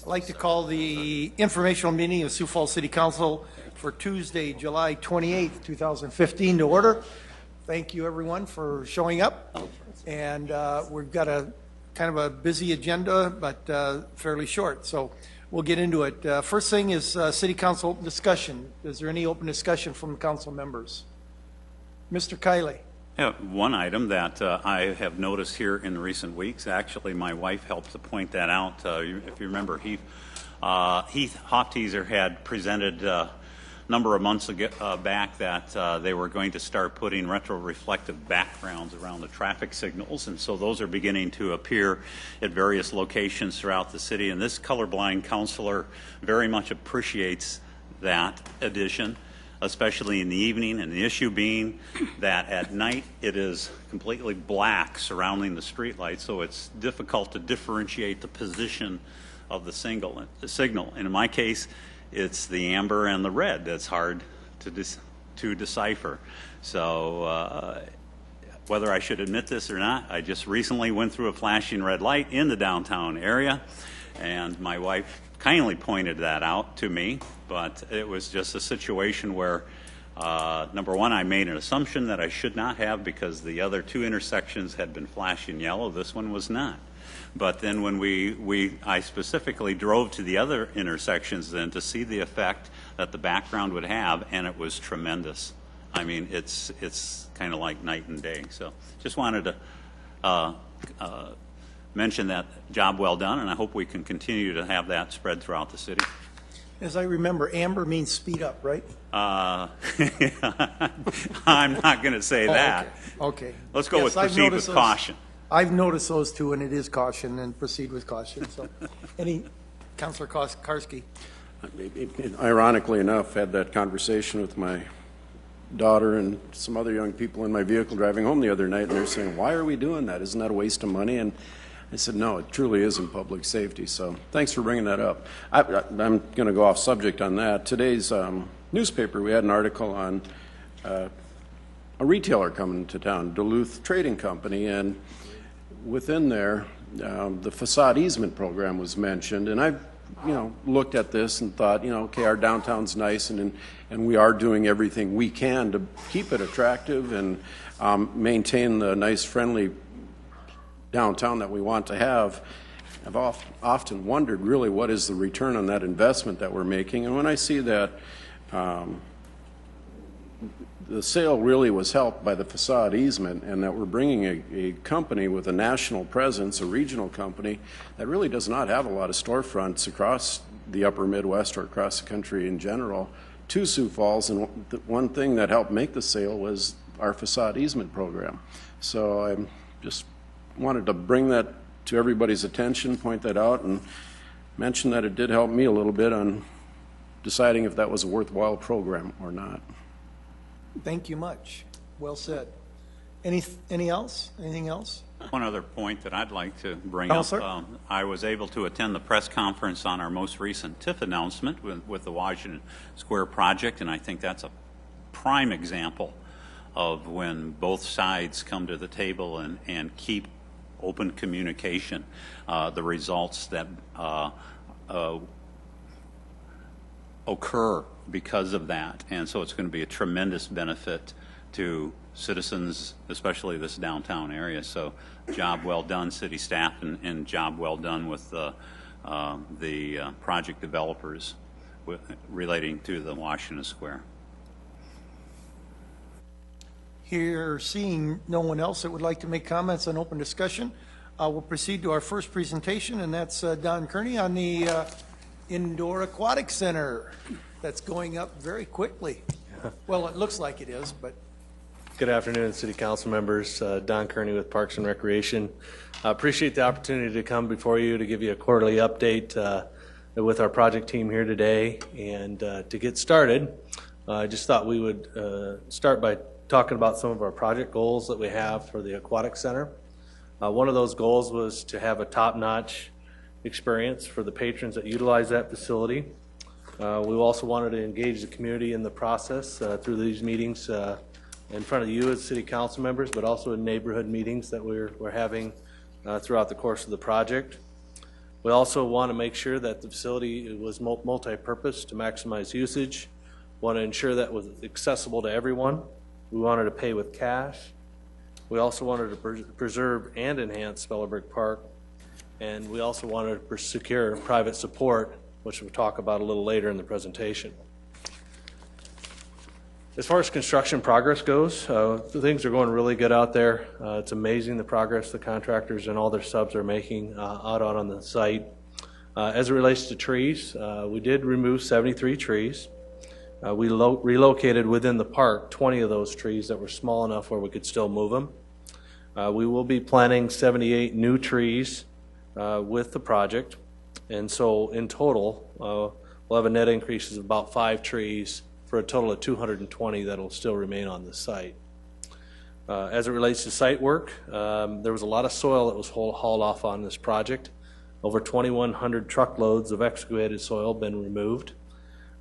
I'd like to call the informational meeting of Sioux Falls City Council for Tuesday, July 28th, 2015 to order. Thank you everyone for showing up. And we've got a kind of a busy agenda, but fairly short. So we'll get into it. First thing is City Council discussion. Is there any open discussion from council members? Mr. Kiley. Yeah, one item that I have noticed here in recent weeks, actually my wife helped to point that out. If you remember, Heath Hofteaser had presented a number of months back that they were going to start putting retro-reflective backgrounds around the traffic signals, and so those are beginning to appear at various locations throughout the city, and this colorblind counselor very much appreciates that addition, especially in the evening, and the issue being that at night it is completely black surrounding the streetlight, so it's difficult to differentiate the position of the signal. And in my case, it's the amber and the red that's hard to decipher. So whether I should admit this or not, I just recently went through a flashing red light in the downtown area, and my wife kindly pointed that out to me, but it was just a situation where, number one, I made an assumption that I should not have because the other two intersections had been flashing yellow. This one was not. But then when I specifically drove to the other intersections then to see the effect that the background would have, and it was tremendous. I mean, it's kind of like night and day. So just wanted to mention that. Job well done, and I hope we can continue to have that spread throughout the city. As I remember, amber means speed up, right? I'm not going to say that. Okay. Let's go with proceed with caution. I've noticed those two, and it is caution and proceed with caution. So, Councilor Karski. Ironically enough, had that conversation with my daughter and some other young people in my vehicle driving home the other night, and they're saying, "Why are we doing that? Isn't that a waste of money?" And I said, "No, it truly isn't public safety." So thanks for bringing that up. I'm going to go off subject on that. Today's newspaper, we had an article on a retailer coming to town, Duluth Trading Company, and within there, the facade easement program was mentioned, and I've looked at this and thought, okay, our downtown's nice, and we are doing everything we can to keep it attractive and maintain the nice, friendly downtown that we want to have. I've often wondered really what is the return on that investment that we're making, and when I see that the sale really was helped by the facade easement, and that we're bringing a company with a national presence, a regional company that really does not have a lot of storefronts across the upper Midwest or across the country in general to Sioux Falls, and the one thing that helped make the sale was our facade easement program. So I just wanted to bring that to everybody's attention, point that out, and mention that it did help me a little bit on deciding if that was a worthwhile program or not. Thank you much. Well said. Anything else? One other point that I'd like to bring up. I was able to attend the press conference on our most recent TIF announcement with the Washington Square project, and I think that's a prime example of when both sides come to the table and keep open communication. The results that occur because of that, and so it's going to be a tremendous benefit to citizens, especially this downtown area. So job well done, city staff, and job well done with the project developers relating to the Washington Square. Here, seeing no one else that would like to make comments on open discussion, we'll proceed to our first presentation, and that's Don Kearney on the Indoor Aquatic Center. That's going up very quickly. Well, it looks like it is, but. Good afternoon, City Council members. Don Kearney with Parks and Recreation. I appreciate the opportunity to come before you to give you a quarterly update with our project team here today. And to get started, I just thought we would start by talking about some of our project goals that we have for the Aquatic Center. One of those goals was to have a top-notch experience for the patrons that utilize that facility. We also wanted to engage the community in the process through these meetings in front of you as city council members, but also in neighborhood meetings that we're having throughout the course of the project. We also want to make sure that the facility was multi-purpose to maximize usage. Want to ensure that was accessible to everyone. We wanted to pay with cash. We also wanted to preserve and enhance Spellerberg Park. And we also wanted to secure private support, which we'll talk about a little later in the presentation. As far as construction progress goes, things are going really good out there. It's amazing the progress the contractors and all their subs are making out on the site. As it relates to trees, we did remove 73 trees. We relocated within the park 20 of those trees that were small enough where we could still move them. We will be planting 78 new trees with the project, and so in total we'll have a net increase of about 5 trees for a total of 220 that will still remain on the site. As it relates to site work, there was a lot of soil that was hauled off on this project. Over 2,100 truckloads of excavated soil been removed.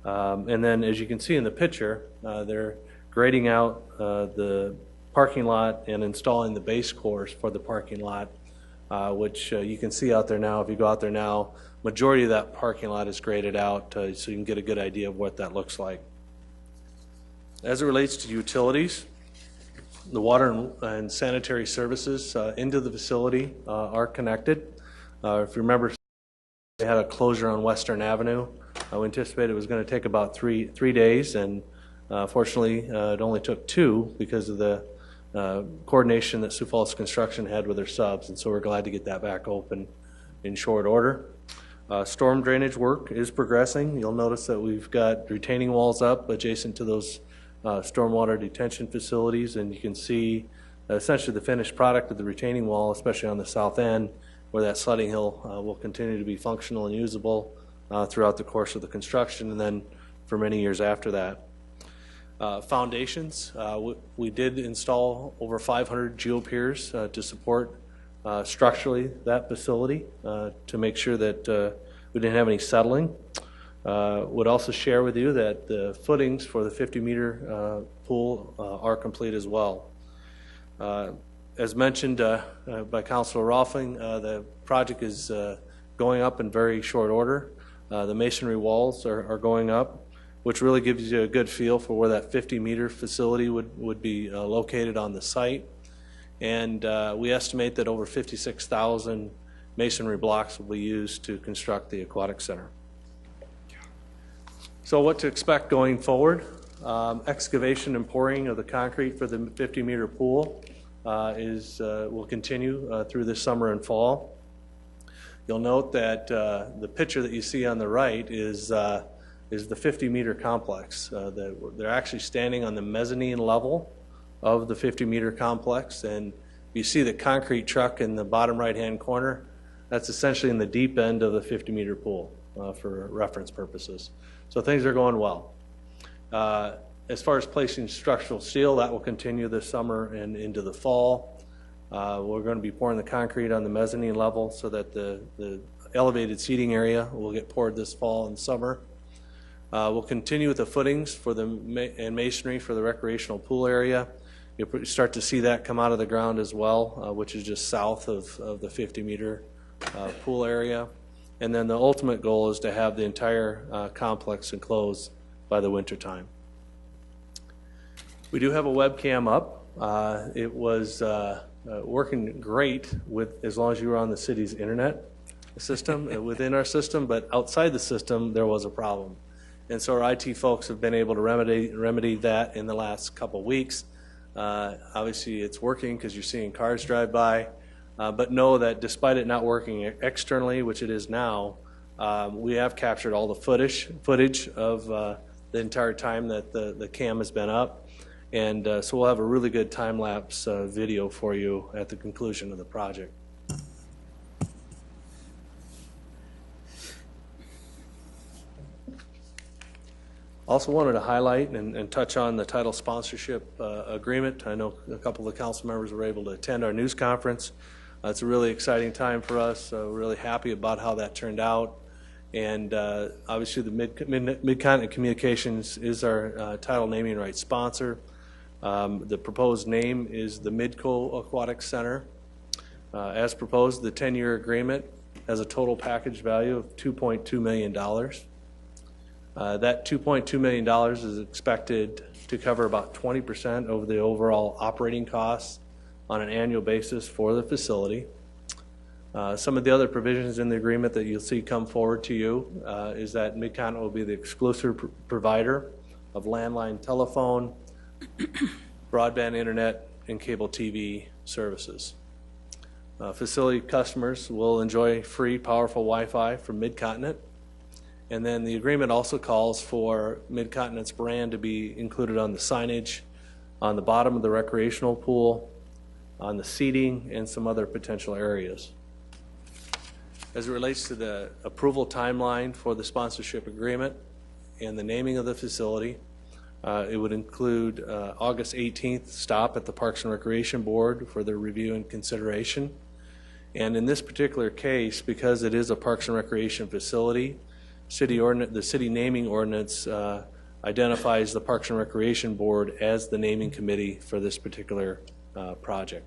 And then as you can see in the picture, they're grading out the parking lot and installing the base course for the parking lot, which you can see out there now. If you go out there now, majority of that parking lot is graded out, so you can get a good idea of what that looks like. As it relates to utilities, the water and sanitary services into the facility are connected. If you remember, they had a closure on Western Avenue. We anticipated it was going to take about three days, and fortunately it only took 2 because of the coordination that Sioux Falls Construction had with their subs, and so we're glad to get that back open in short order. Storm drainage work is progressing. You'll notice that we've got retaining walls up adjacent to those stormwater detention facilities, and you can see essentially the finished product of the retaining wall, especially on the south end, where that sledding hill will continue to be functional and usable throughout the course of the construction, and then for many years after that. Foundations, we did install over 500 geopiers to support structurally that facility to make sure that we didn't have any settling. Would also share with you that the footings for the 50-meter pool are complete as well. As mentioned by Councilor Rolfing, the project is going up in very short order. The masonry walls are going up, which really gives you a good feel for where that 50-meter facility would be located on the site. And we estimate that over 56,000 masonry blocks will be used to construct the aquatic center. So what to expect going forward? Excavation and pouring of the concrete for the 50-meter pool will continue through this summer and fall. You'll note that the picture that you see on the right is the 50-meter complex. They're actually standing on the mezzanine level of the 50-meter complex, and you see the concrete truck in the bottom right-hand corner. That's essentially in the deep end of the 50-meter pool for reference purposes. So things are going well. As far as placing structural steel, that will continue this summer and into the fall. We're going to be pouring the concrete on the mezzanine level so that the elevated seating area will get poured this fall and summer. We'll continue with the footings for and masonry for the recreational pool area. You'll start to see that come out of the ground as well, which is just south of the 50-meter pool area. And then the ultimate goal is to have the entire complex enclosed by the winter time. We do have a webcam up. It was working great as long as you were on the city's internet system within our system, but outside the system there was a problem. And so our IT folks have been able to remedy that in the last couple weeks. Obviously it's working because you're seeing cars drive by. But know that despite it not working externally, which it is now, we have captured all the footage of the entire time that the cam has been up. And so we'll have a really good time-lapse video for you at the conclusion of the project. Also wanted to highlight and touch on the title sponsorship agreement. I know a couple of the council members were able to attend our news conference. It's a really exciting time for us. We're really happy about how that turned out. And obviously the Mid-Continent Communications is our title naming rights sponsor. The proposed name is the Midco Aquatic Center. As proposed, the 10-year agreement has a total package value of $2.2 million. That $2.2 million is expected to cover about 20% of the overall operating costs on an annual basis for the facility. Some of the other provisions in the agreement that you'll see come forward to you is that Mid-Continent will be the exclusive provider of landline telephone, broadband internet, and cable TV services. Facility customers will enjoy free, powerful Wi-Fi from Mid-Continent. And then the agreement also calls for Mid-Continent's brand to be included on the signage, on the bottom of the recreational pool, on the seating, and some other potential areas. As it relates to the approval timeline for the sponsorship agreement and the naming of the facility, it would include August 18th stop at the Parks and Recreation Board for their review and consideration. And in this particular case, because it is a Parks and Recreation facility, the city naming ordinance identifies the Parks and Recreation Board as the naming committee for this particular project.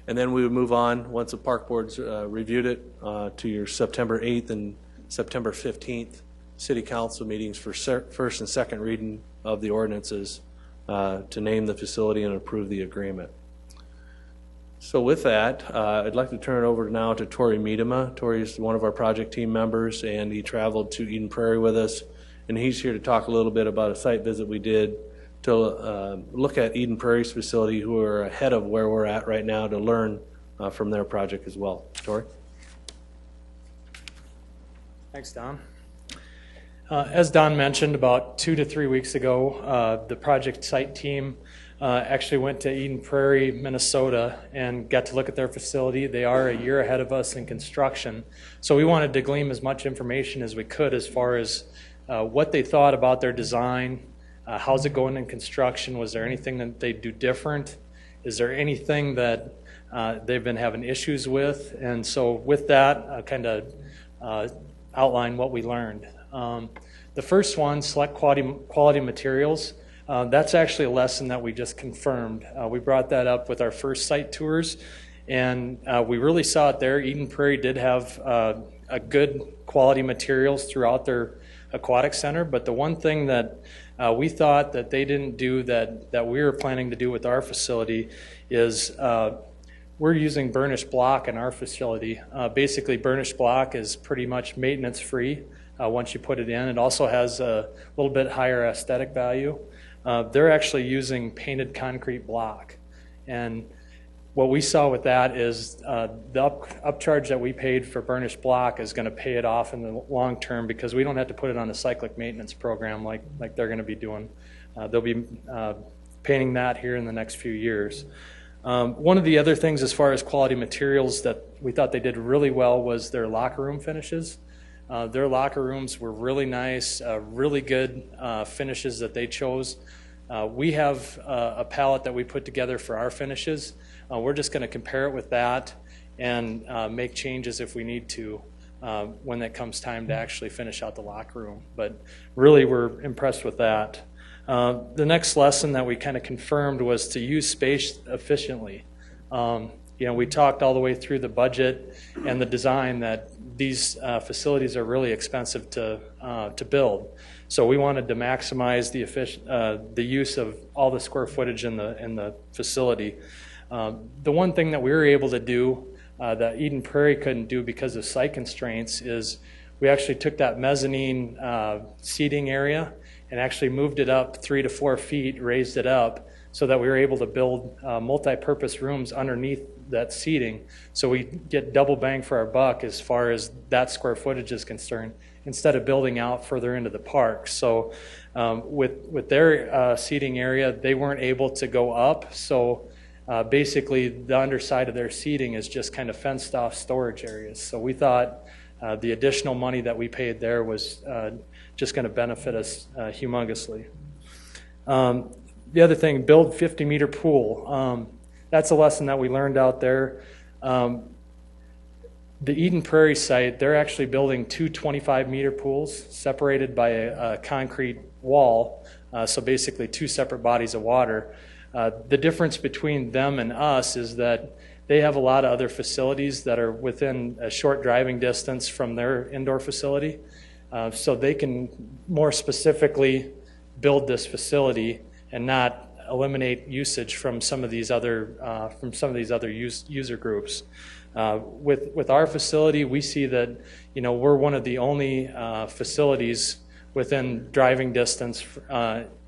And then we would move on, once the park board's reviewed it, to your September 8th and September 15th city council meetings for first and second reading of the ordinances to name the facility and approve the agreement. So with that, I'd like to turn it over now to Tori Miedema. Tori is one of our project team members, and he traveled to Eden Prairie with us, and he's here to talk a little bit about a site visit we did to look at Eden Prairie's facility, who are ahead of where we're at right now, to learn from their project as well. Tori? Thanks, Don. As Don mentioned, about 2 to 3 weeks ago, the project site team actually went to Eden Prairie, Minnesota, and got to look at their facility. They are a year ahead of us in construction, so we wanted to glean as much information as we could as far as what they thought about their design, how's it going in construction, was there anything that they do different, is there anything that they've been having issues with, and so with that, kind of outline what we learned. The first one, select quality materials. That's actually a lesson that we just confirmed. We brought that up with our first site tours, and we really saw it there. Eden Prairie did have a good quality materials throughout their aquatic center, but the one thing that we thought that they didn't do that we were planning to do with our facility is we're using burnished block in our facility. Basically, burnished block is pretty much maintenance free once you put it in. It also has a little bit higher aesthetic value. They're actually using painted concrete block. And what we saw with that is the upcharge that we paid for burnished block is going to pay it off in the long term, because we don't have to put it on a cyclic maintenance program like they're going to be doing. They'll be painting that here in the next few years. One of the other things as far as quality materials that we thought they did really well was their locker room finishes. Their locker rooms were really nice, really good finishes that they chose. We have a palette that we put together for our finishes. We're just going to compare it with that and make changes if we need to when it comes time to actually finish out the locker room. But really, we're impressed with that. The next lesson that we kind of confirmed was to use space efficiently. We talked all the way through the budget and the design that these facilities are really expensive to build. So we wanted to maximize the use of all the square footage in the facility. The one thing that we were able to do that Eden Prairie couldn't do because of site constraints is we actually took that mezzanine seating area and actually moved it up 3 to 4 feet, raised it up, so that we were able to build multi-purpose rooms underneath that seating, so we get double bang for our buck as far as that square footage is concerned, instead of building out further into the park. So with their seating area, they weren't able to go up, so basically the underside of their seating is just kind of fenced off storage areas. So we thought the additional money that we paid there was just going to benefit us humongously. The other thing, build 50-meter pool. That's a lesson that we learned out there. The Eden Prairie site, they're actually building 2 25-meter pools separated by a concrete wall, so basically 2 separate bodies of water. The difference between them and us is that they have a lot of other facilities that are within a short driving distance from their indoor facility. So they can more specifically build this facility and not eliminate usage from some of these other user groups. With our facility, we see that we're one of the only facilities within driving distance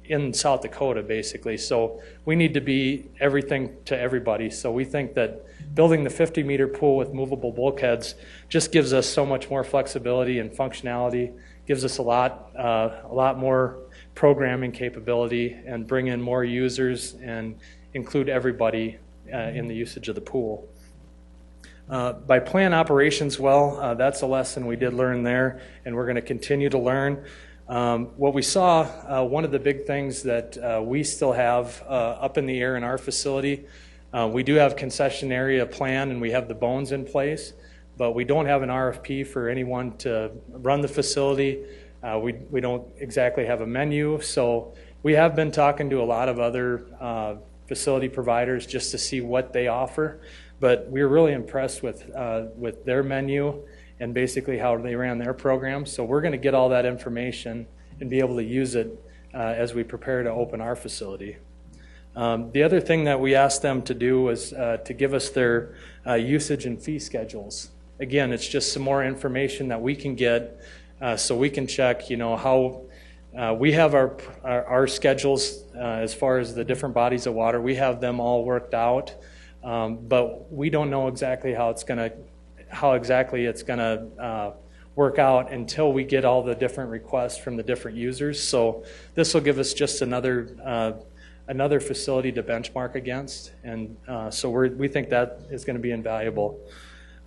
in South Dakota, basically. So we need to be everything to everybody. So we think that building the 50-meter pool with movable bulkheads just gives us so much more flexibility and functionality, gives us a lot more programming capability, and bring in more users and include everybody in the usage of the pool. By plan operations well, that's a lesson we did learn there, and we're going to continue to learn. What we saw, one of the big things that we still have up in the air in our facility, we do have concession area plan and we have the bones in place, but we don't have an RFP for anyone to run the facility. We don't exactly have a menu, so we have been talking to a lot of other facility providers just to see what they offer, but we're really impressed with their menu and basically how they ran their program. So we're going to get all that information and be able to use it as we prepare to open our facility. The other thing that we asked them to do was to give us their usage and fee schedules. Again, it's just some more information that we can get so we can check, how we have our schedules as far as the different bodies of water. We have them all worked out, but we don't know exactly how exactly it's going to work out until we get all the different requests from the different users. So this will give us just another facility to benchmark against, and so we think that is going to be invaluable.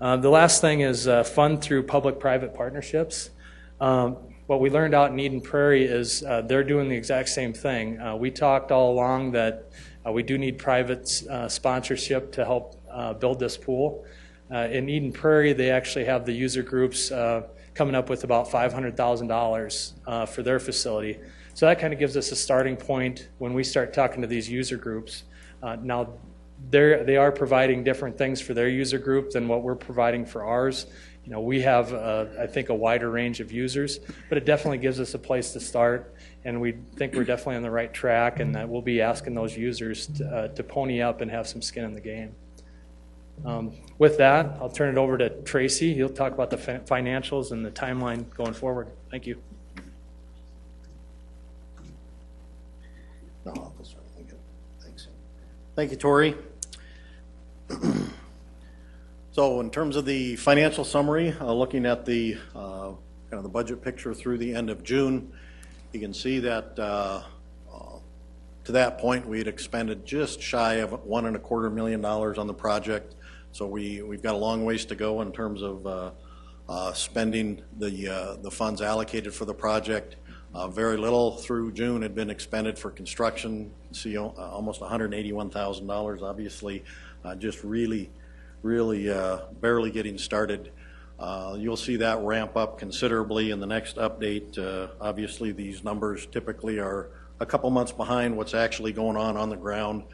The last thing is fund through public-private partnerships. What we learned out in Eden Prairie is they're doing the exact same thing. We talked all along that we do need private sponsorship to help build this pool. In Eden Prairie, they actually have the user groups coming up with about $500,000 for their facility. So that kind of gives us a starting point when we start talking to these user groups. Now, they are providing different things for their user group than what we're providing for ours. We have, I think, a wider range of users, but it definitely gives us a place to start, and we think we're definitely on the right track, and that we'll be asking those users to pony up and have some skin in the game. With that, I'll turn it over to Tracy. He'll talk about the financials and the timeline going forward. Thank you. No, that's right. Thanks. Thank you, Tori. So in terms of the financial summary, looking at the kind of the budget picture through the end of June, you can see that to that point we had expended just shy of $1.25 million on the project. So we've got a long ways to go in terms of spending the funds allocated for the project. Very little through June had been expended for construction. See, almost $181,000, obviously, just really barely getting started. You'll see that ramp up considerably in the next update. Obviously, these numbers typically are a couple months behind what's actually going on the ground.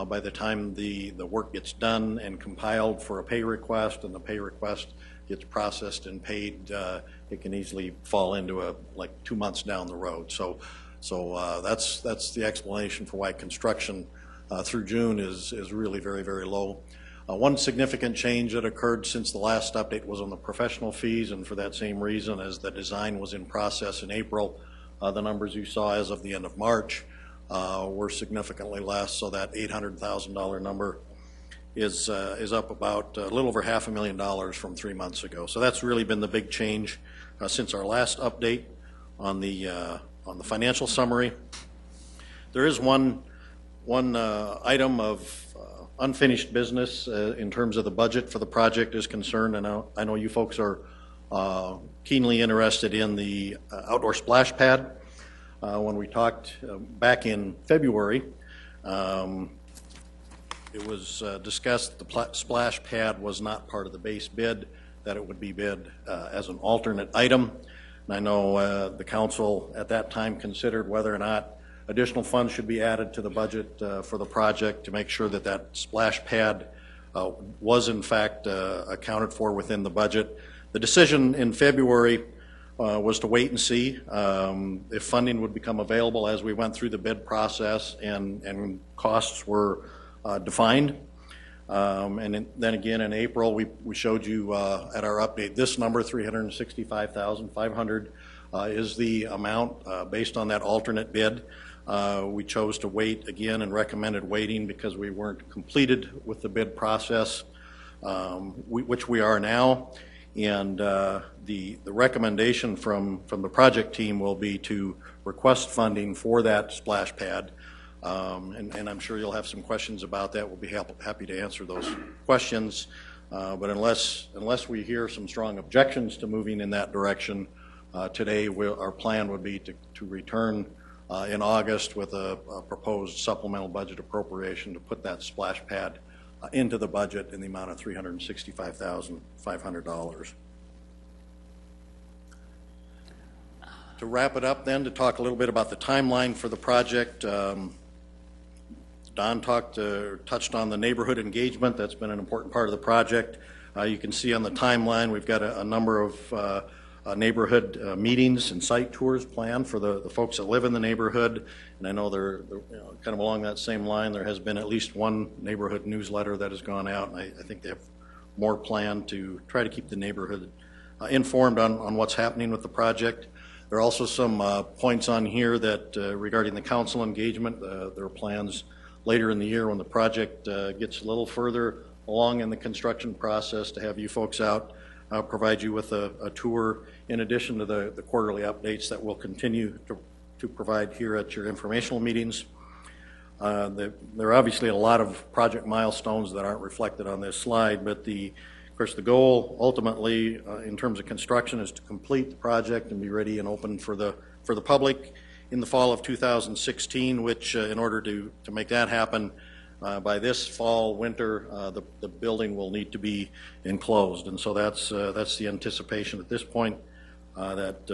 By the time the work gets done and compiled for a pay request, and the pay request gets processed and paid, it can easily fall into like 2 months down the road. So that's the explanation for why construction through June is really very low. One significant change that occurred since the last update was on the professional fees, and for that same reason, as the design was in process in April, the numbers you saw as of the end of March were significantly less, so that $800,000 number is up about a little over $500,000 from 3 months ago. So that's really been the big change since our last update on the financial summary. There is one item of unfinished business in terms of the budget for the project is concerned, and I know you folks are keenly interested in the outdoor splash pad. When we talked back in February, it was discussed that the splash pad was not part of the base bid, that it would be bid as an alternate item. And I know the council at that time considered whether or not additional funds should be added to the budget for the project to make sure that that splash pad was in fact accounted for within the budget. The decision in February was to wait and see if funding would become available as we went through the bid process and costs were defined. Then again in April, we showed you at our update this number, $365,500 is the amount based on that alternate bid. We chose to wait again and recommended waiting because we weren't completed with the bid process, which we are now. And the recommendation from the project team will be to request funding for that splash pad. And I'm sure you'll have some questions about that. We'll be happy to answer those questions. But unless we hear some strong objections to moving in that direction, today our plan would be to return in August with a proposed supplemental budget appropriation to put that splash pad into the budget in the amount of $365,500. To wrap it up then, to talk a little bit about the timeline for the project, Don touched on the neighborhood engagement. That's been an important part of the project. You can see on the timeline we've got a number of neighborhood meetings and site tours planned for the folks that live in the neighborhood. And I know they're kind of along that same line. There has been at least one neighborhood newsletter that has gone out, and I think they have more planned to try to keep the neighborhood informed on what's happening with the project. There are also some points on here that regarding the council engagement. There are plans later in the year when the project gets a little further along in the construction process to have you folks out, provide you with a tour in addition to the quarterly updates that we'll continue to provide here at your informational meetings. There are obviously a lot of project milestones that aren't reflected on this slide, but of course the goal ultimately in terms of construction is to complete the project and be ready and open for the public in the fall of 2016, which in order to make that happen, by this fall, winter, the building will need to be enclosed. And so that's the anticipation at this point, that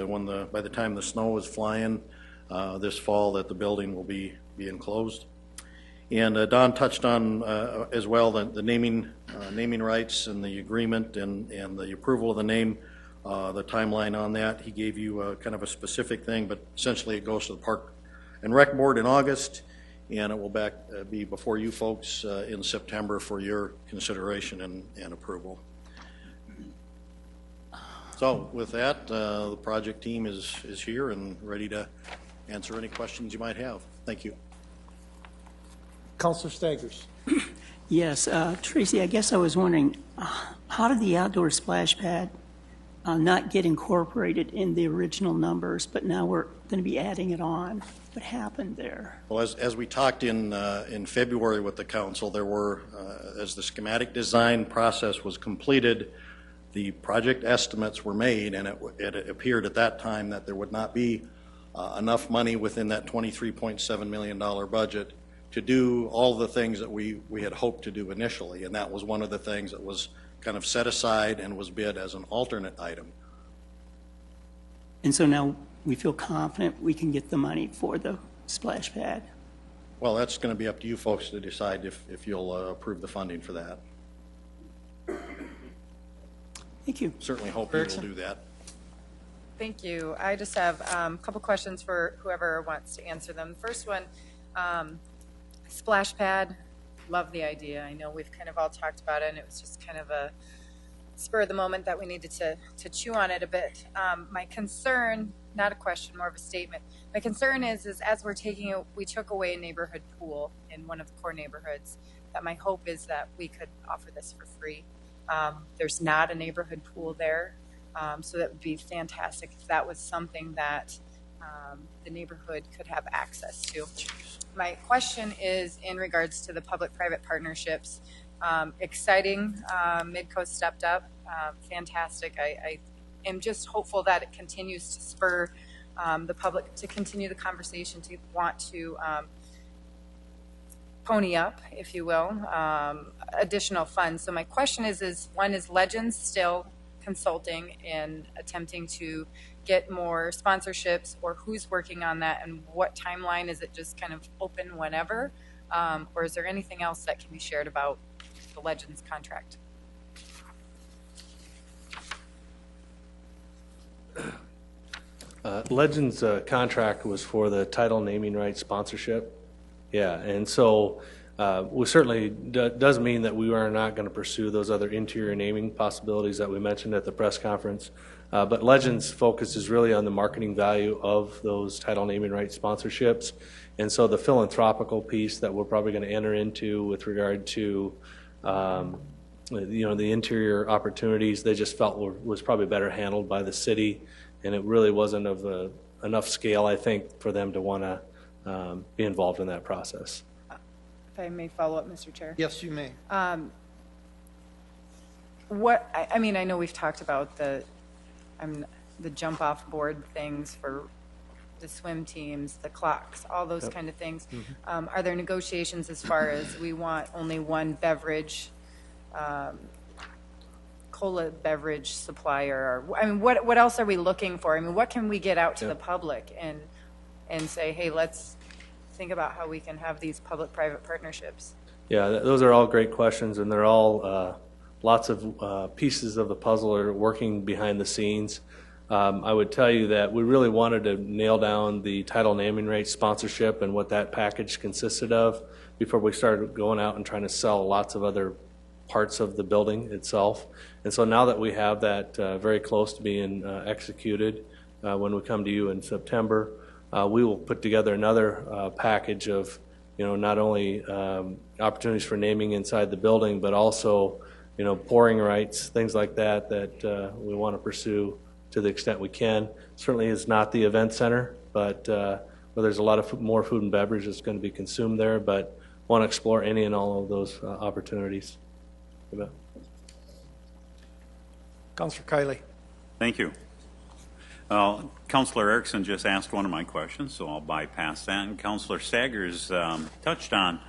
by the time the snow is flying this fall, that the building will be enclosed. And Don touched on as well the naming rights and the agreement and the approval of the name, the timeline on that. He gave you kind of a specific thing, but essentially it goes to the Park and Rec Board in August, and it will be before you folks in September for your consideration and approval. So with that, the project team is here and ready to answer any questions you might have. Thank you. Councilor Staggers. Yes, Tracy, I guess I was wondering, how did the outdoor splash pad not get incorporated in the original numbers, but now we're going to be adding it on? What happened there? Well, as we talked in February with the council, there were, as the schematic design process was completed, the project estimates were made, and it appeared at that time that there would not be enough money within that $23.7 million budget to do all the things that we had hoped to do initially, and that was one of the things that was kind of set aside and was bid as an alternate item. And so now we feel confident we can get the money for the splash pad? Well, that's going to be up to you folks to decide if you'll approve the funding for that. Thank you. Certainly hope you will do that. Thank you. I just have a couple questions for whoever wants to answer them. First one, splash pad, love the idea. I know we've kind of all talked about it, and it was just kind of a spur of the moment that we needed to chew on it a bit. My concern, not a question, more of a statement. My concern is as we took away a neighborhood pool in one of the core neighborhoods, that my hope is that we could offer this for free. There's not a neighborhood pool there, so that would be fantastic if that was something that the neighborhood could have access to. My question is in regards to the public-private partnerships. Exciting, Midco stepped up, fantastic. I am just hopeful that it continues to spur the public to continue the conversation, to want to pony up, if you will, additional funds. So my question is one, is Legends still consulting and attempting to get more sponsorships, or who's working on that, and what timeline? Is it just kind of open whenever, or is there anything else that can be shared about the Legends contract? Legends contract was for the title naming rights sponsorship. Yeah, and so we certainly does mean that we are not going to pursue those other interior naming possibilities that we mentioned at the press conference. But Legends focuses really on the marketing value of those title naming rights sponsorships. And so the philanthropical piece that we're probably going to enter into with regard to the interior opportunities, they just felt was probably better handled by the city, and it really wasn't of enough scale, I think, for them to want to be involved in that process. If I may follow up, Mr. Chair. Yes, you may. I mean, I know we've talked about the jump off board things for the swim teams, the clocks, all those kind of things. Are there negotiations as far as we want only one beverage, cola beverage supplier? Or, I mean, what else are we looking for? I mean, what can we get out to the public and say, hey, let's think about how we can have these public-private partnerships? Yeah, those are all great questions, and they're all lots of pieces of the puzzle are working behind the scenes. I would tell you that we really wanted to nail down the title naming rights sponsorship and what that package consisted of before we started going out and trying to sell lots of other parts of the building itself. And so now that we have that very close to being executed, when we come to you in September, we will put together another package of, not only opportunities for naming inside the building, but also, pouring rights, things like that we want to pursue to the extent we can. Certainly is not the event center, but there's a lot of more food and beverage that's going to be consumed there, but want to explore any and all of those opportunities. Councilor Kiley. Thank you. Well, Councilor Erickson just asked one of my questions, so I'll bypass that. And Councilor Staggers touched on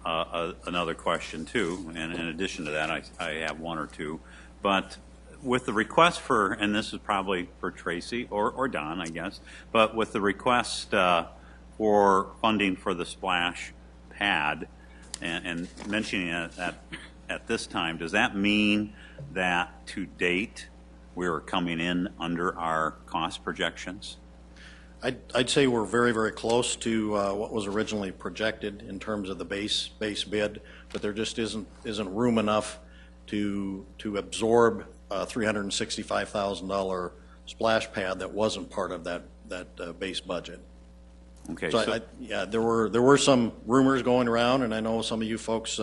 another question too. And in addition to that, I have one or two. But with the request for, and this is probably for Tracy or Don, I guess, but with the request for funding for the splash pad and mentioning it at this time, does that mean that to date we are coming in under our cost projections? I'd say we're very, very close to what was originally projected in terms of the base bid, but there just isn't room enough to absorb a $365,000 splash pad that wasn't part of that base budget. Okay. So there were some rumors going around, and I know some of you folks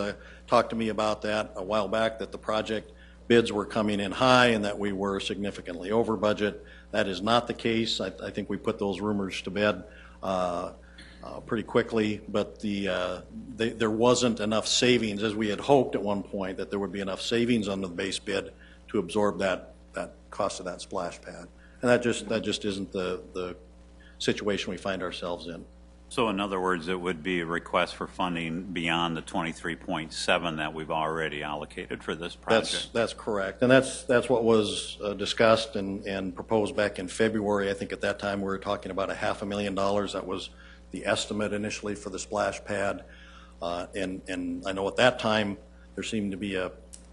talked to me about that a while back, that the project bids were coming in high and that we were significantly over budget. That is not the case. I think we put those rumors to bed pretty quickly, but there wasn't enough savings, as we had hoped at one point, that there would be enough savings under the base bid to absorb that cost of that splash pad. And that just isn't the situation we find ourselves in. So in other words, it would be a request for funding beyond the 23.7 that we've already allocated for this project. That's correct, and that's what was discussed and proposed back in February. I think at that time we were talking about $500,000. That was the estimate initially for the splash pad, and I know at that time there seemed to be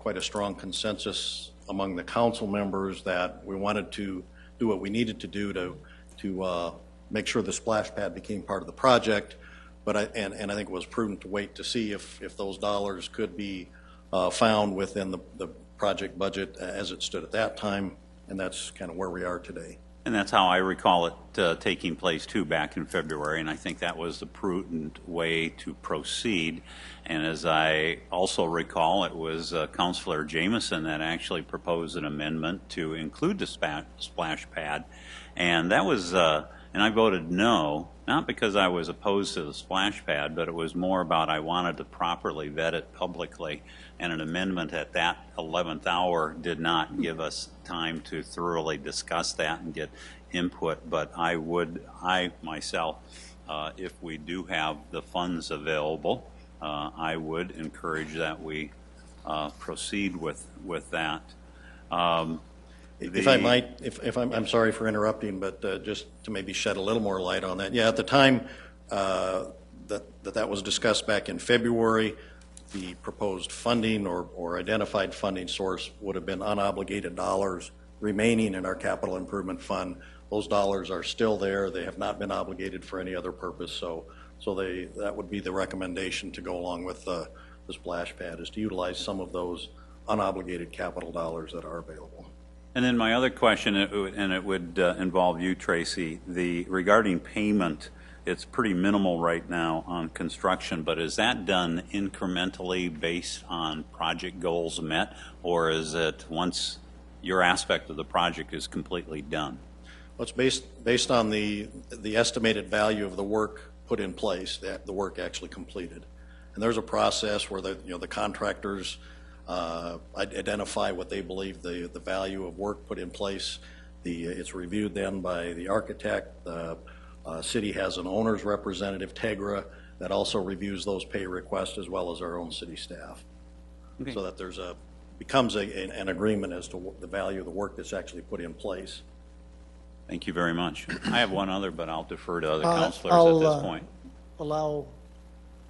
quite a strong consensus among the council members that we wanted to do what we needed to do to make sure the splash pad became part of the project, but I think it was prudent to wait to see if those dollars could be found within the project budget as it stood at that time, and that's kind of where we are today. And that's how I recall it taking place too back in February, and I think that was the prudent way to proceed. And as I also recall, it was Councilor Jameson that actually proposed an amendment to include the splash pad, and that was and I voted no, not because I was opposed to the splash pad, but it was more about I wanted to properly vet it publicly, and an amendment at that 11th hour did not give us time to thoroughly discuss that and get input. But I myself, if we do have the funds available, I would encourage that we proceed with that. If I might, I'm sorry for interrupting, but just to maybe shed a little more light on that. Yeah, at the time that was discussed back in February, the proposed funding or identified funding source would have been unobligated dollars remaining in our capital improvement fund. Those dollars are still there. They have not been obligated for any other purpose. So that would be the recommendation to go along with the splash pad, is to utilize some of those unobligated capital dollars that are available. And then my other question, and it would involve you, Tracy, regarding payment. It's pretty minimal right now on construction, but is that done incrementally based on project goals met, or is it once your aspect of the project is completely done? Well, it's based on the estimated value of the work put in place, the work actually completed. And there's a process where the contractors identify what they believe the value of work put in place. It's reviewed then by the architect. The city has an owner's representative, Tegra, that also reviews those pay requests, as well as our own city staff. Okay. So that becomes an agreement as to the value of the work that's actually put in place. Thank you very much. I have one other, but I'll defer to other counselors at this point. Allow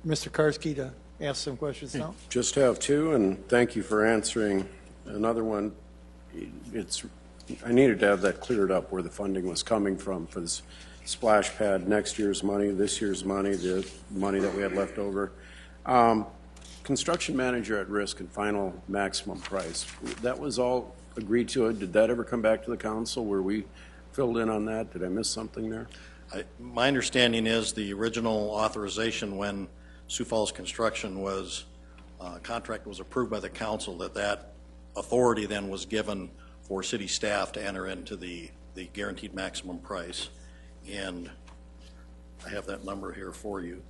Mr. Karski to ask some questions now. Just have two, and thank you for answering another one. I needed to have that cleared up, where the funding was coming from for this splash pad, next year's money, this year's money, the money that we had left over. Construction manager at risk and final maximum price, that was all agreed to. Did that ever come back to the council? Were we filled in on that? Did I miss something there? My understanding is the original authorization when Sioux Falls Construction contract was approved by the council, that authority then was given for city staff to enter into the guaranteed maximum price. And I have that number here for you.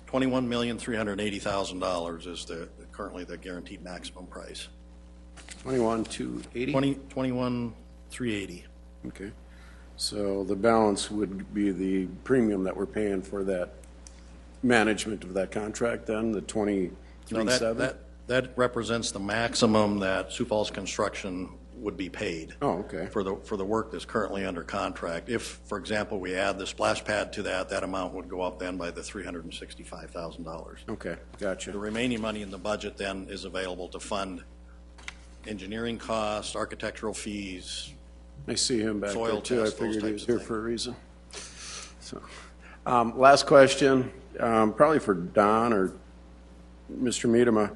$21,380,000 is currently the guaranteed maximum price. 21,280? 21,380. Okay. So the balance would be the premium that we're paying for that management of that contract then, the 23.7? No, that represents the maximum that Sioux Falls Construction would be paid. Oh, okay. For the work that's currently under contract. If, for example, we add the splash pad to that amount would go up then by the $365,000. Okay, gotcha. The remaining money in the budget then is available to fund engineering costs, architectural fees. I see him back soil there too. tests, I figured he was here things. for a reason. So, last question, probably for Don or Mr. Miedema.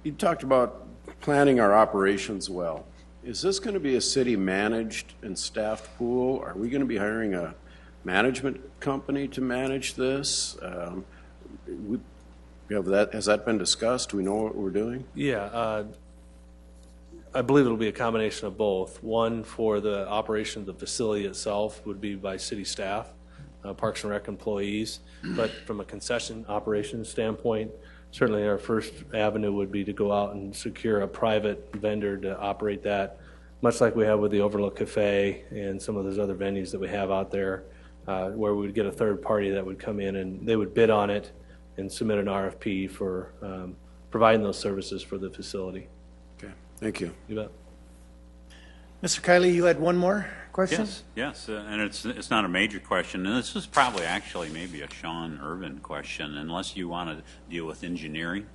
You talked about planning our operations well. Is this going to be a city-managed and staffed pool? Are we going to be hiring a management company to manage this? Has that been discussed? Do we know what we're doing? Yeah, I believe it'll be a combination of both. One, for the operation of the facility itself would be by city staff, Parks and Rec employees. But from a concession operations standpoint, certainly our first avenue would be to go out and secure a private vendor to operate that, much like we have with the Overlook Cafe and some of those other venues that we have out there, where we would get a third party that would come in and they would bid on it and submit an RFP for providing those services for the facility. Okay, thank you. You bet. Mr. Kiley, you had one more question? Yes, and it's not a major question, and this is probably actually maybe a Sean Irvin question, unless you want to deal with engineering.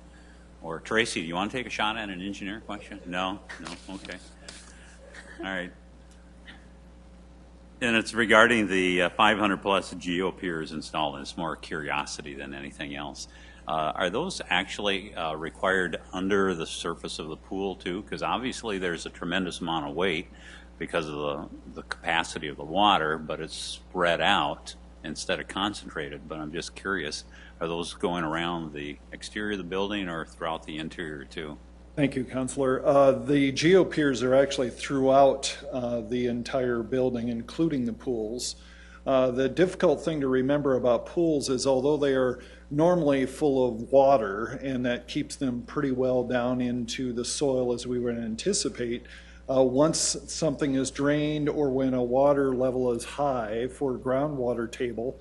Or Tracy, do you want to take a shot at an engineer question? No? Okay. All right. And it's regarding the 500 plus geopiers installed, and it's more curiosity than anything else. Are those actually required under the surface of the pool too? Because obviously there's a tremendous amount of weight because of the capacity of the water, but it's spread out instead of concentrated. But I'm just curious, are those going around the exterior of the building or throughout the interior too? Thank you, Counselor. The geopiers are actually throughout the entire building, including the pools. The difficult thing to remember about pools is although they are normally full of water, and that keeps them pretty well down into the soil as we would anticipate, once something is drained or when a water level is high for groundwater table,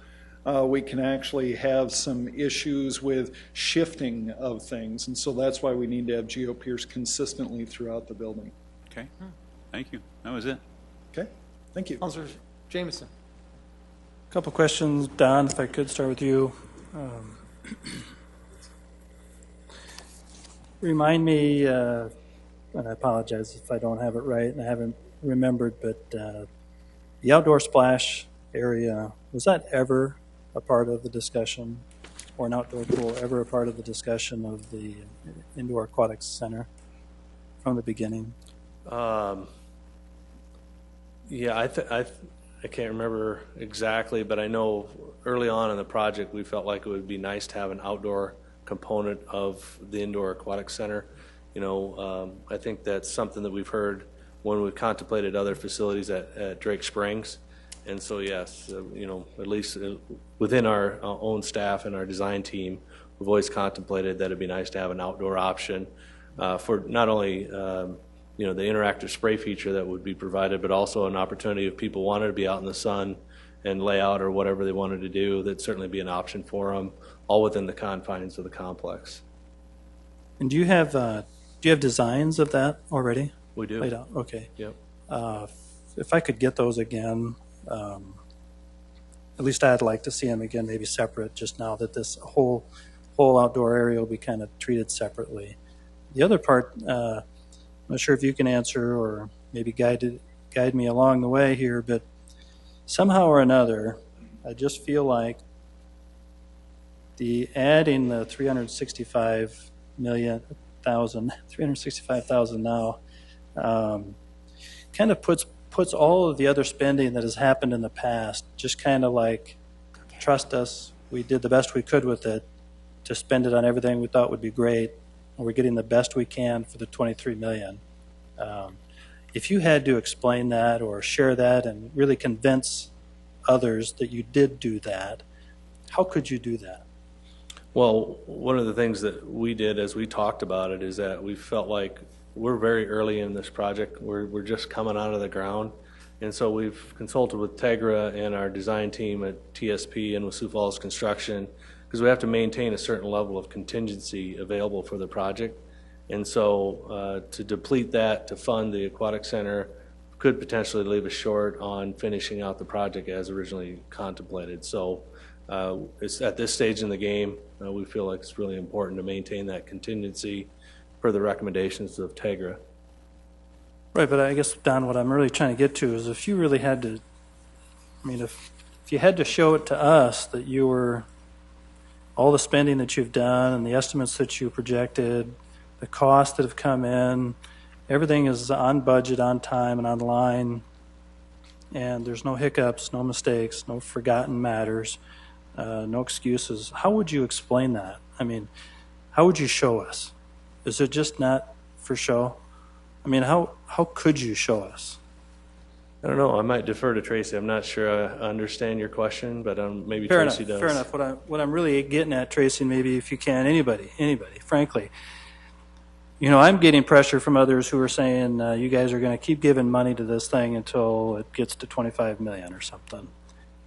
we can actually have some issues with shifting of things, and so that's why we need to have geopiers consistently throughout the building. Okay, thank you. That was it. Okay, thank you. Councilor Jameson. Couple questions, Don, if I could start with you. remind me, and I apologize if I don't have it right and I haven't remembered, but the outdoor splash area, was that ever a part of the discussion, or an outdoor pool ever a part of the discussion of the indoor aquatics center from the beginning? Yeah, I can't remember exactly, but I know early on in the project, we felt like it would be nice to have an outdoor component of the indoor aquatic center. I think that's something that we've heard when we've contemplated other facilities at Drake Springs. And so, yes, at least within our own staff and our design team, we've always contemplated that it'd be nice to have an outdoor option for not only the interactive spray feature that would be provided, but also an opportunity if people wanted to be out in the sun and lay out or whatever they wanted to do, that'd certainly be an option for them, all within the confines of the complex. And do you have designs of that already? We do. Laid out? Okay. Yep. If I could get those again, at least I'd like to see them again, maybe separate, just now that this whole outdoor area will be kind of treated separately. The other part, I'm not sure if you can answer or maybe guide me along the way here, but somehow or another, I just feel like adding the $365,000 now kind of puts all of the other spending that has happened in the past just kind of like, trust us, we did the best we could with it to spend it on everything we thought would be great, and we're getting the best we can for the $23 million. If you had to explain that or share that and really convince others that you did do that, how could you do that? Well, one of the things that we did as we talked about it is that we felt like we're very early in this project. We're just coming out of the ground. And so we've consulted with Tegra and our design team at TSP and with Sioux Falls Construction, because we have to maintain a certain level of contingency available for the project. And so to deplete that to fund the aquatic center could potentially leave us short on finishing out the project as originally contemplated. So it's at this stage in the game, we feel like it's really important to maintain that contingency per the recommendations of Tegra. Right, but I guess, Don, what I'm really trying to get to is if you really had to, if you had to show it to us that you were, all the spending that you've done and the estimates that you projected, the costs that have come in, everything is on budget, on time, and on line, and there's no hiccups, no mistakes, no forgotten matters, no excuses. How would you explain that? How would you show us? Is it just not for show? How could you show us? I don't know. I might defer to Tracy. I'm not sure I understand your question, but maybe Fair Tracy enough, does. Fair enough. What I'm really getting at, Tracy, maybe if you can, anybody, frankly. I'm getting pressure from others who are saying you guys are going to keep giving money to this thing until it gets to $25 million or something.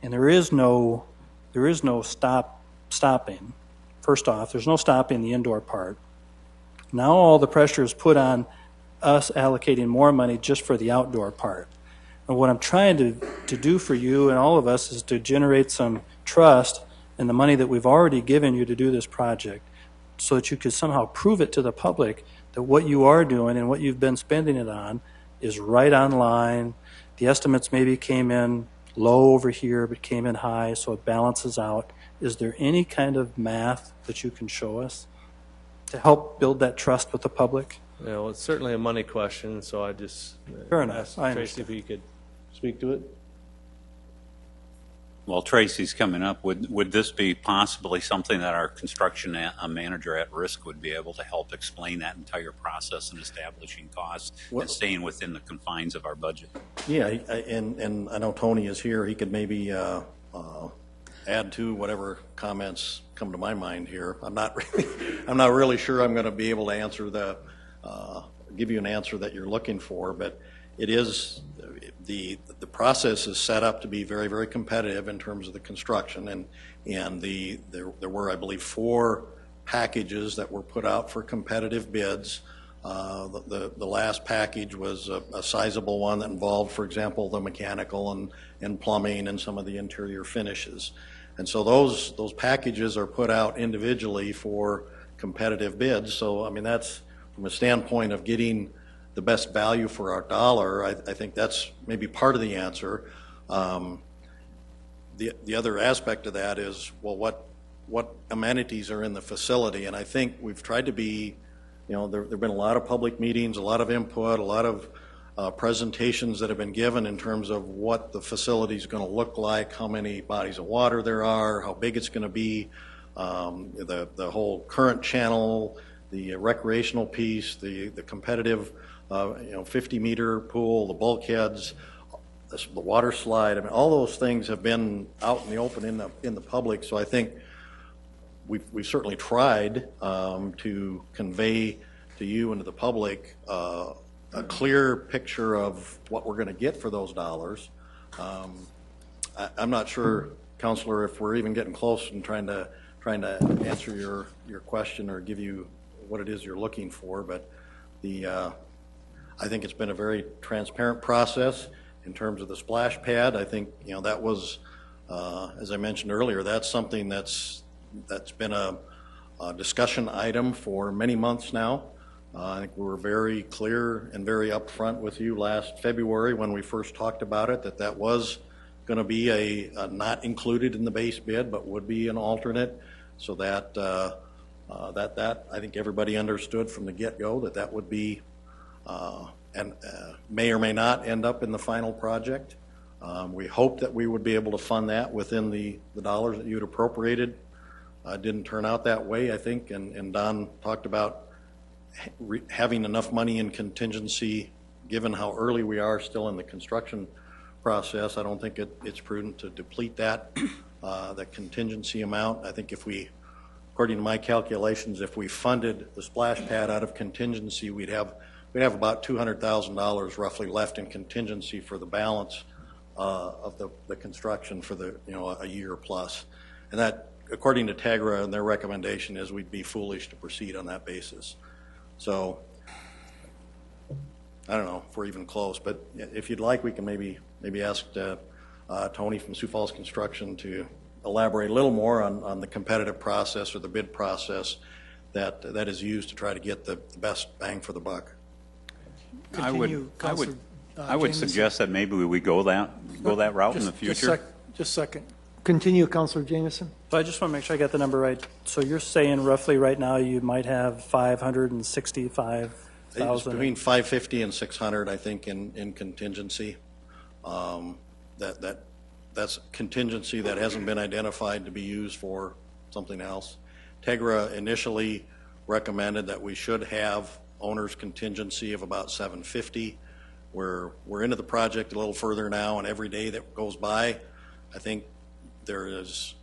And there is no stopping. First off, there's no stopping the indoor part. Now all the pressure is put on us allocating more money just for the outdoor part. And what I'm trying to do for you and all of us is to generate some trust in the money that we've already given you to do this project so that you could somehow prove it to the public that what you are doing and what you've been spending it on is right on line. The estimates maybe came in low over here but came in high, so it balances out. Is there any kind of math that you can show us to help build that trust with the public? Well, it's certainly a money question, so I just Fair enough. asked I Tracy if he could speak to it. While Tracy's coming up, would this be possibly something that our construction manager at risk would be able to help explain that entire process and establishing costs and staying within the confines of our budget? Yeah, and I know Tony is here. He could maybe add to whatever comments come to my mind here. I'm not really sure I'm going to be able to answer give you an answer that you're looking for, but it is the process is set up to be very, very competitive in terms of the construction, and there were, I believe, 4 packages that were put out for competitive bids. The last package was a sizable one that involved, for example, the mechanical and plumbing and some of the interior finishes. And so those packages are put out individually for competitive bids. So that's from a standpoint of getting the best value for our dollar, I think that's maybe part of the answer. The other aspect of that is, well, what amenities are in the facility? And I think we've tried to be, there have been a lot of public meetings, a lot of input, a lot of presentations that have been given in terms of what the facility is going to look like, how many bodies of water there are, how big it's going to be, the whole current channel, the recreational piece, the competitive 50-meter pool, the bulkheads, the water slide. I mean, all those things have been out in the open in the public. So I think we've certainly tried to convey to you and to the public a clear picture of what we're going to get for those dollars. I'm not sure, Counselor, if we're even getting close and trying to answer your question or give you what it is you're looking for, but I think it's been a very transparent process in terms of the splash pad. I think that was, as I mentioned earlier, that's something that's been a discussion item for many months now. I think we were very clear and very upfront with you last February when we first talked about it, that was going to be a not included in the base bid, but would be an alternate, so that that I think everybody understood from the get-go that would be and may or may not end up in the final project. We hoped that we would be able to fund that within the dollars that you'd appropriated. Didn't turn out that way, I think, and Don talked about having enough money in contingency, given how early we are still in the construction process. I don't think it's prudent to deplete that contingency amount. I think if we, according to my calculations, if we funded the splash pad out of contingency, we'd have about $200,000 roughly left in contingency for the balance of the construction for a year plus. And that, according to TAGRA and their recommendation, is we'd be foolish to proceed on that basis. So I don't know if we're even close, but if you'd like, we can maybe ask Tony from Sioux Falls Construction to elaborate a little more on the competitive process or the bid process that is used to try to get the best bang for the buck. I would suggest that maybe we go that route in the future. Just a second. Continue, Councilor Jamieson. So I just want to make sure I got the number right. So you're saying roughly right now you might have 565,000? It's between 550 and 600, I think, in contingency. That's contingency that hasn't been identified to be used for something else. TEGRA initially recommended that we should have owner's contingency of about 750. We're into the project a little further now, and every day that goes by, I think there is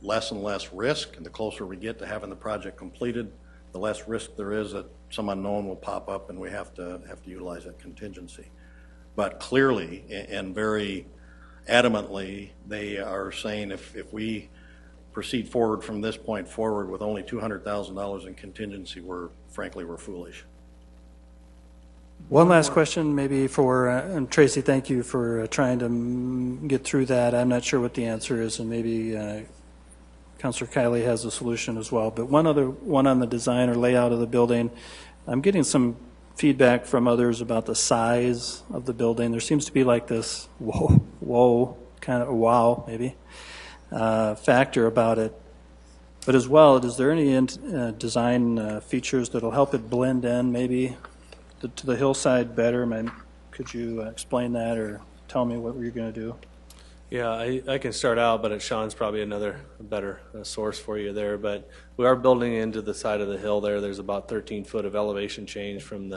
less and less risk, and the closer we get to having the project completed, the less risk there is that some unknown will pop up and we have to utilize that contingency. But clearly and very adamantly, they are saying if we proceed forward from this point forward with only $200,000 in contingency, frankly, we're foolish. One last question maybe for, and Tracy, thank you for trying to get through that. I'm not sure what the answer is, and maybe Councilor Kiley has a solution as well. But one on the design or layout of the building. I'm getting some feedback from others about the size of the building. There seems to be like this whoa, kind of a wow, maybe, factor about it. But as well, is there any design features that will help it blend in maybe to the hillside better? Could you explain that or tell me what you're going to do? Yeah, I can start out, but Sean's probably another better source for you there. But we are building into the side of the hill there. There's about 13 foot of elevation change from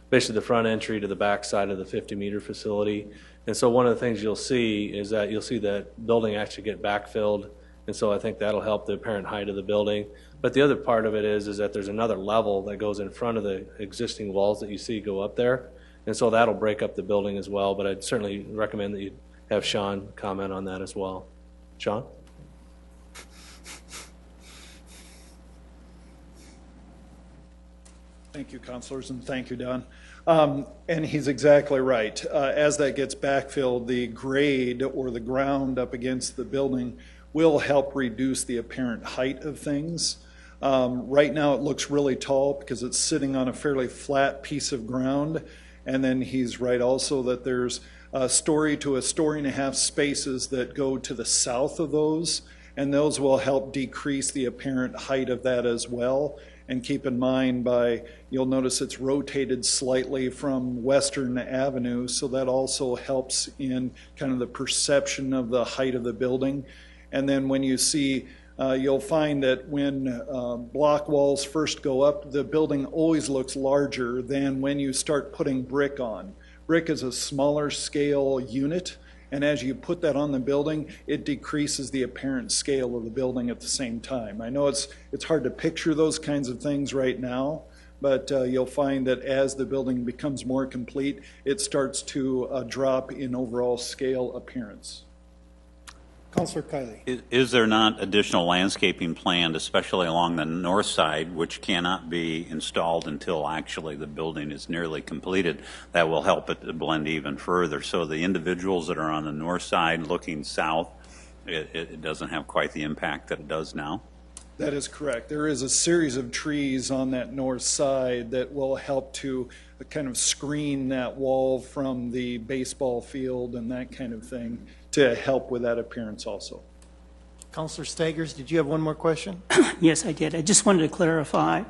basically the front entry to the back side of the 50-meter facility. And so one of the things you'll see is that you'll see that building actually get backfilled. And so I think that'll help the apparent height of the building. But the other part of it is that there's another level that goes in front of the existing walls that you see go up there. And so that'll break up the building as well. But I'd certainly recommend that you have Sean comment on that as well. Sean? Thank you, councilors, and thank you, Don. And he's exactly right. As that gets backfilled, the grade or the ground up against the building will help reduce the apparent height of things. Right now, it looks really tall because it's sitting on a fairly flat piece of ground. And then he's right also that there's a story to a story and a half spaces that go to the south of those, and those will help decrease the apparent height of that as well. And keep in mind you'll notice it's rotated slightly from Western Avenue, so that also helps in kind of the perception of the height of the building. And then when you see, you'll find that when block walls first go up, the building always looks larger than when you start putting brick on. Brick is a smaller scale unit, and as you put that on the building, it decreases the apparent scale of the building at the same time. I know it's hard to picture those kinds of things right now, but you'll find that as the building becomes more complete, it starts to drop in overall scale appearance. Councilor Kiley. Is there not additional landscaping planned, especially along the north side, which cannot be installed until actually the building is nearly completed, that will help it to blend even further? So the individuals that are on the north side looking south, it doesn't have quite the impact that it does now? That is correct. There is a series of trees on that north side that will help to kind of screen that wall from the baseball field and that kind of thing to help with that appearance also. Councilor Staggers, did you have one more question? Yes, I did. I just wanted to clarify.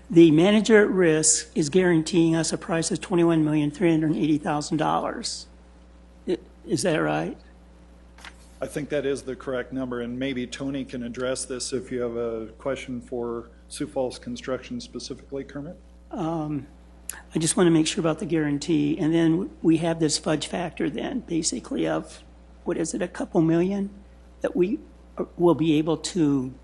The manager at risk is guaranteeing us a price of $21,380,000. Is that right? I think that is the correct number, and maybe Tony can address this if you have a question for Sioux Falls Construction specifically, Kermit. I just want to make sure about the guarantee. And then we have this fudge factor then, basically of, what is it, a couple million that we will be able to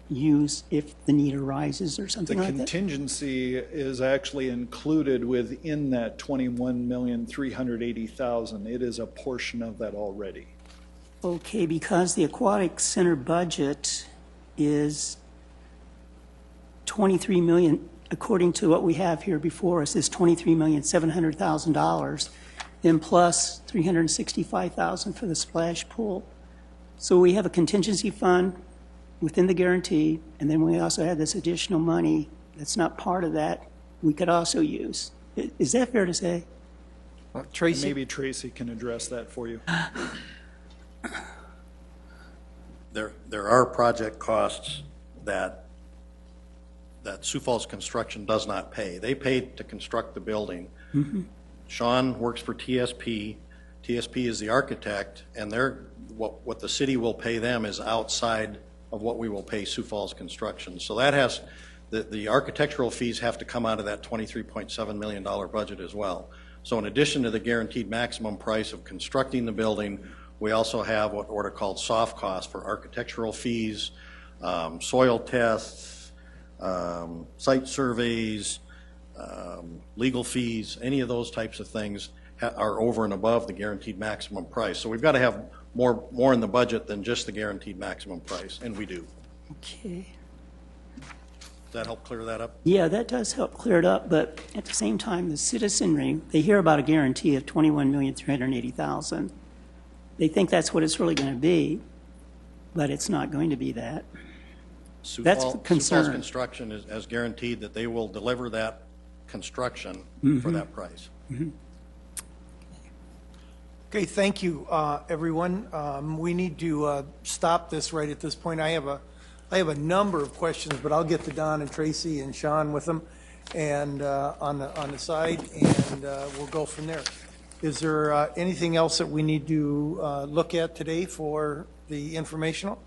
use if the need arises or something like that? The contingency is actually included within that $21,380,000. It is a portion of that already. Okay, because the aquatic center budget is 23 million, according to what we have here before us, is $23,700,000, then plus $365,000 for the splash pool. So we have a contingency fund within the guarantee, and then we also have this additional money that's not part of that we could also use. Is that fair to say? Tracy? Maybe Tracy can address that for you. There are project costs that Sioux Falls Construction does not pay. They paid to construct the building. Mm-hmm. Sean works for TSP. TSP is the architect, and what the city will pay them is outside of what we will pay Sioux Falls Construction. So that has, the architectural fees have to come out of that $23.7 million budget as well. So in addition to the guaranteed maximum price of constructing the building, we also have what are called soft costs for architectural fees, soil tests, site surveys, legal fees, any of those types of things are over and above the guaranteed maximum price. So we've got to have more in the budget than just the guaranteed maximum price, and we do. Okay. Does that help clear that up? Yeah, that does help clear it up, but at the same time, the citizenry, they hear about a guarantee of $21,380,000. They think that's what it's really going to be, but it's not going to be that. That's the concern. Sioux Falls Construction has guaranteed that they will deliver that construction for that price. Mm-hmm. Okay, thank you, everyone. We need to stop this right at this point. I have a number of questions, but I'll get to Don and Tracy and Sean with them, and on the side, and we'll go from there. Is there anything else that we need to look at today for the informational?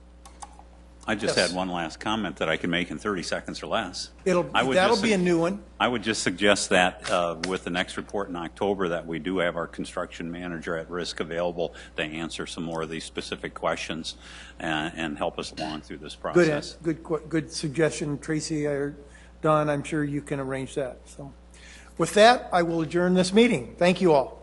I just Yes. had one last comment that I can make in 30 seconds or less. That'll be a new one. I would just suggest that with the next report in October that we do have our construction manager at risk available to answer some more of these specific questions and help us along through this process. Good suggestion, Tracy or Don. I'm sure you can arrange that. So, with that, I will adjourn this meeting. Thank you all.